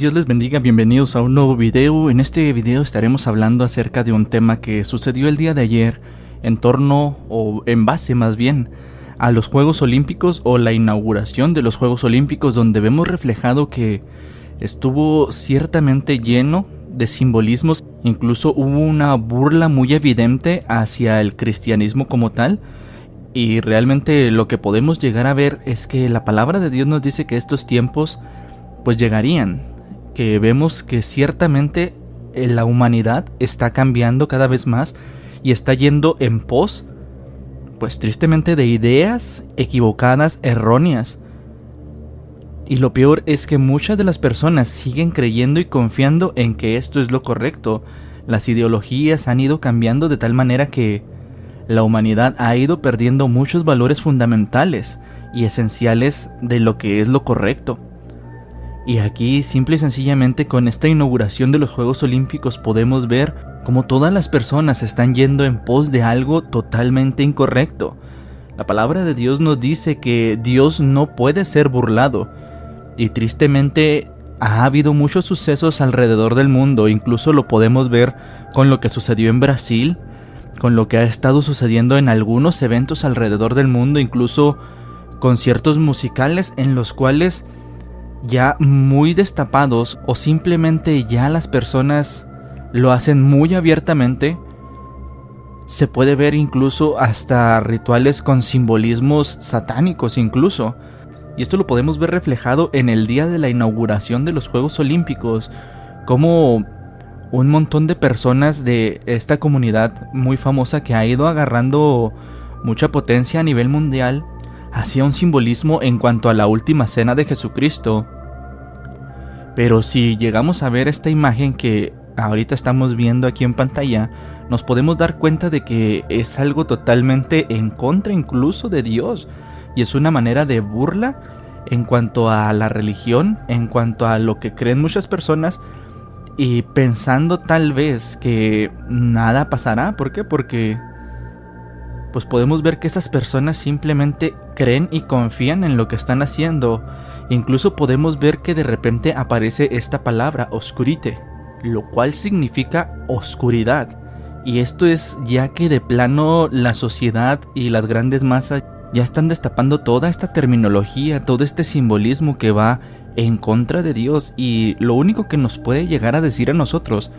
Dios les bendiga, bienvenidos a un nuevo video. En este video estaremos hablando acerca de un tema que sucedió el día de ayer en torno, o en base más bien, a los Juegos Olímpicos o la inauguración de los Juegos Olímpicos, donde vemos reflejado que estuvo ciertamente lleno de simbolismos. Incluso hubo una burla muy evidente hacia el cristianismo como tal. Y realmente lo que podemos llegar a ver es que la palabra de Dios nos dice que estos tiempos pues llegarían, que vemos que ciertamente la humanidad está cambiando cada vez más y está yendo en pos, pues tristemente, de ideas equivocadas, erróneas. Y lo peor es que muchas de las personas siguen creyendo y confiando en que esto es lo correcto. Las ideologías han ido cambiando de tal manera que la humanidad ha ido perdiendo muchos valores fundamentales y esenciales de lo que es lo correcto. Y aquí, simple y sencillamente, con esta inauguración de los Juegos Olímpicos podemos ver cómo todas las personas están yendo en pos de algo totalmente incorrecto. La palabra de Dios nos dice que Dios no puede ser burlado. Y tristemente ha habido muchos sucesos alrededor del mundo. Incluso lo podemos ver con lo que sucedió en Brasil, con lo que ha estado sucediendo en algunos eventos alrededor del mundo, incluso conciertos musicales en los cuales ya muy destapados, o simplemente ya las personas lo hacen muy abiertamente. Se puede ver incluso hasta rituales con simbolismos satánicos incluso. Y esto lo podemos ver reflejado en el día de la inauguración de los Juegos Olímpicos, como un montón de personas de esta comunidad muy famosa que ha ido agarrando mucha potencia a nivel mundial hacía un simbolismo en cuanto a la última cena de Jesucristo. Pero si llegamos a ver esta imagen que ahorita estamos viendo aquí en pantalla, nos podemos dar cuenta de que es algo totalmente en contra incluso de Dios, y es una manera de burla en cuanto a la religión, en cuanto a lo que creen muchas personas, y pensando tal vez que nada pasará. ¿Por qué? Porque pues podemos ver que esas personas simplemente creen y confían en lo que están haciendo. Incluso podemos ver que de repente aparece esta palabra, oscurite, lo cual significa oscuridad. Y esto es ya que de plano la sociedad y las grandes masas ya están destapando toda esta terminología, todo este simbolismo que va en contra de Dios. Y lo único que nos puede llegar a decir a nosotros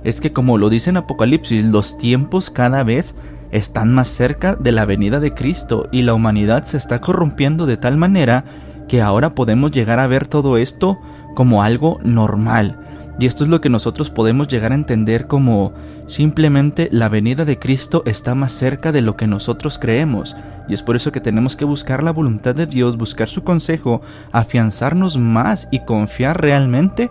es que, como lo dice en Apocalipsis, los tiempos cada vez están más cerca de la venida de Cristo, y la humanidad se está corrompiendo de tal manera que ahora podemos llegar a ver todo esto como algo normal. Y esto es lo que nosotros podemos llegar a entender como simplemente la venida de Cristo está más cerca de lo que nosotros creemos. Y es por eso que tenemos que buscar la voluntad de Dios, buscar su consejo, afianzarnos más y confiar realmente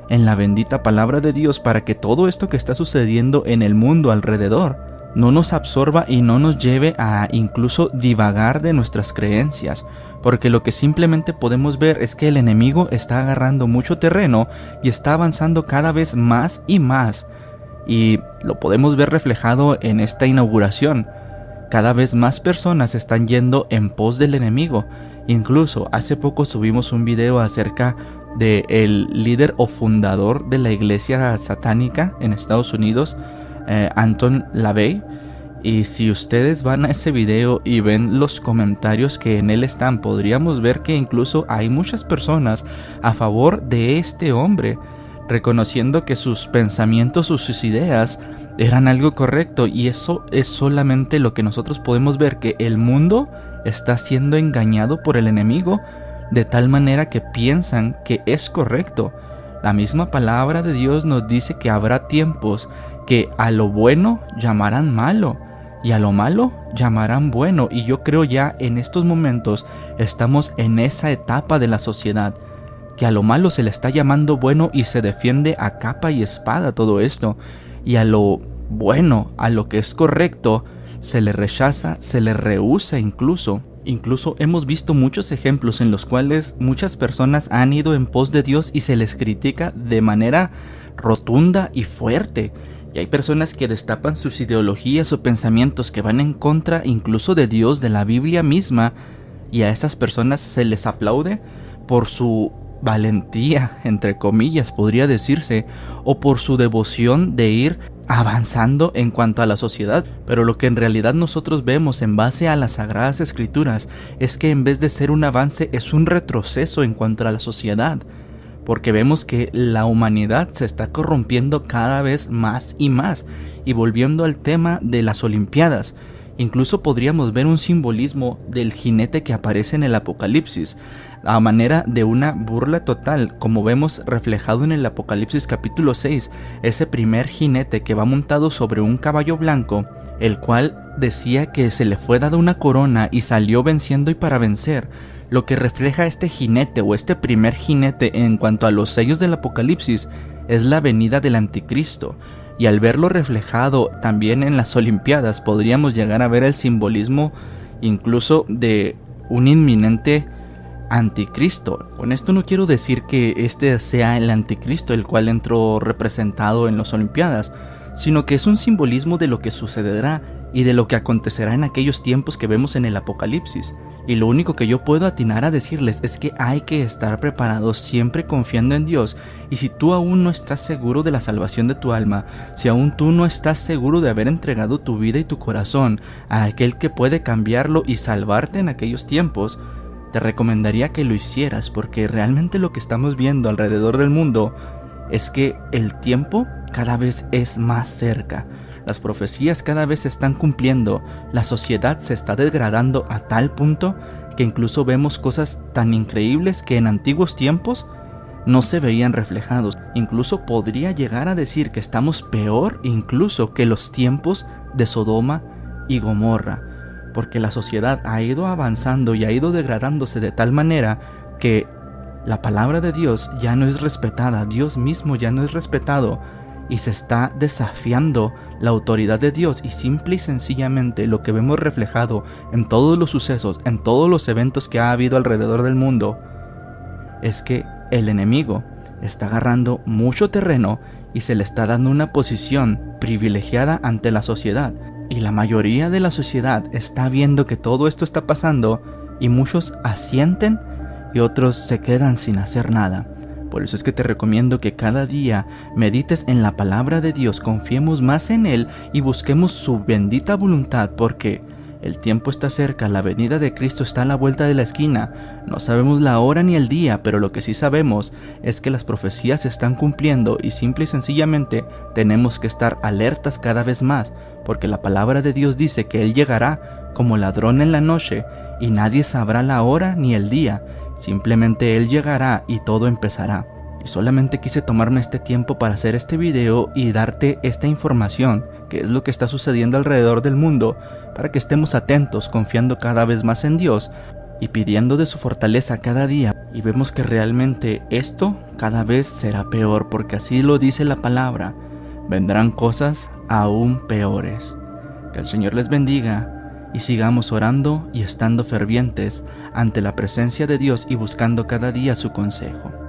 en la bendita palabra de Dios, para que todo esto que está sucediendo en el mundo alrededor no nos absorba y no nos lleve a incluso divagar de nuestras creencias. Porque lo que simplemente podemos ver es que el enemigo está agarrando mucho terreno y está avanzando cada vez más y más. Y lo podemos ver reflejado en esta inauguración. Cada vez más personas están yendo en pos del enemigo. Incluso hace poco subimos un video acerca del líder o fundador de la iglesia satánica en Estados Unidos, Anton LaVey. Y si ustedes van a ese video y ven los comentarios que en él están, podríamos ver que incluso hay muchas personas a favor de este hombre, reconociendo que sus pensamientos o sus ideas eran algo correcto. Y eso es solamente lo que nosotros podemos ver, que el mundo está siendo engañado por el enemigo de tal manera que piensan que es correcto. La misma palabra de Dios nos dice que habrá tiempos que a lo bueno llamarán malo y a lo malo llamarán bueno. Y yo creo ya en estos momentos estamos en esa etapa de la sociedad, que a lo malo se le está llamando bueno y se defiende a capa y espada todo esto. Y a lo bueno, a lo que es correcto, se le rechaza, se le rehúsa incluso. Incluso hemos visto muchos ejemplos en los cuales muchas personas han ido en pos de Dios y se les critica de manera rotunda y fuerte. Y hay personas que destapan sus ideologías o pensamientos que van en contra incluso de Dios, de la Biblia misma, y a esas personas se les aplaude por su valentía, entre comillas, podría decirse, o por su devoción de ir avanzando en cuanto a la sociedad. Pero lo que en realidad nosotros vemos en base a las Sagradas Escrituras es que en vez de ser un avance es un retroceso en cuanto a la sociedad, porque vemos que la humanidad se está corrompiendo cada vez más y más. Y volviendo al tema de las Olimpiadas, incluso podríamos ver un simbolismo del jinete que aparece en el Apocalipsis, a manera de una burla total, como vemos reflejado en el Apocalipsis capítulo 6, ese primer jinete que va montado sobre un caballo blanco, el cual decía que se le fue dada una corona y salió venciendo y para vencer. Lo que refleja este jinete o este primer jinete en cuanto a los sellos del Apocalipsis es la venida del Anticristo. Y al verlo reflejado también en las Olimpiadas, podríamos llegar a ver el simbolismo incluso de un inminente anticristo. Con esto no quiero decir que este sea el anticristo el cual entró representado en las Olimpiadas, sino que es un simbolismo de lo que sucederá y de lo que acontecerá en aquellos tiempos que vemos en el Apocalipsis. Y lo único que yo puedo atinar a decirles es que hay que estar preparados, siempre confiando en Dios. Y si tú aún no estás seguro de la salvación de tu alma, si aún tú no estás seguro de haber entregado tu vida y tu corazón a aquel que puede cambiarlo y salvarte en aquellos tiempos, te recomendaría que lo hicieras, porque realmente lo que estamos viendo alrededor del mundo es que el tiempo cada vez es más cerca. Las profecías cada vez se están cumpliendo, la sociedad se está degradando a tal punto que incluso vemos cosas tan increíbles que en antiguos tiempos no se veían reflejados. Incluso podría llegar a decir que estamos peor incluso que los tiempos de Sodoma y Gomorra, porque la sociedad ha ido avanzando y ha ido degradándose de tal manera que la palabra de Dios ya no es respetada, Dios mismo ya no es respetado, y se está desafiando la autoridad de Dios. Y simple y sencillamente lo que vemos reflejado en todos los sucesos, en todos los eventos que ha habido alrededor del mundo, es que el enemigo está agarrando mucho terreno y se le está dando una posición privilegiada ante la sociedad. Y la mayoría de la sociedad está viendo que todo esto está pasando y muchos asienten y otros se quedan sin hacer nada. Por eso es que te recomiendo que cada día medites en la palabra de Dios, confiemos más en Él y busquemos su bendita voluntad, porque el tiempo está cerca, la venida de Cristo está a la vuelta de la esquina. No sabemos la hora ni el día, pero lo que sí sabemos es que las profecías se están cumpliendo y simple y sencillamente tenemos que estar alertas cada vez más, porque la palabra de Dios dice que Él llegará como ladrón en la noche y nadie sabrá la hora ni el día. Simplemente Él llegará y todo empezará. Y solamente quise tomarme este tiempo para hacer este video y darte esta información, que es lo que está sucediendo alrededor del mundo, para que estemos atentos, confiando cada vez más en Dios y pidiendo de su fortaleza cada día. Y vemos que realmente esto cada vez será peor, porque así lo dice la palabra. Vendrán cosas aún peores. Que el Señor les bendiga y sigamos orando y estando fervientes ante la presencia de Dios y buscando cada día su consejo.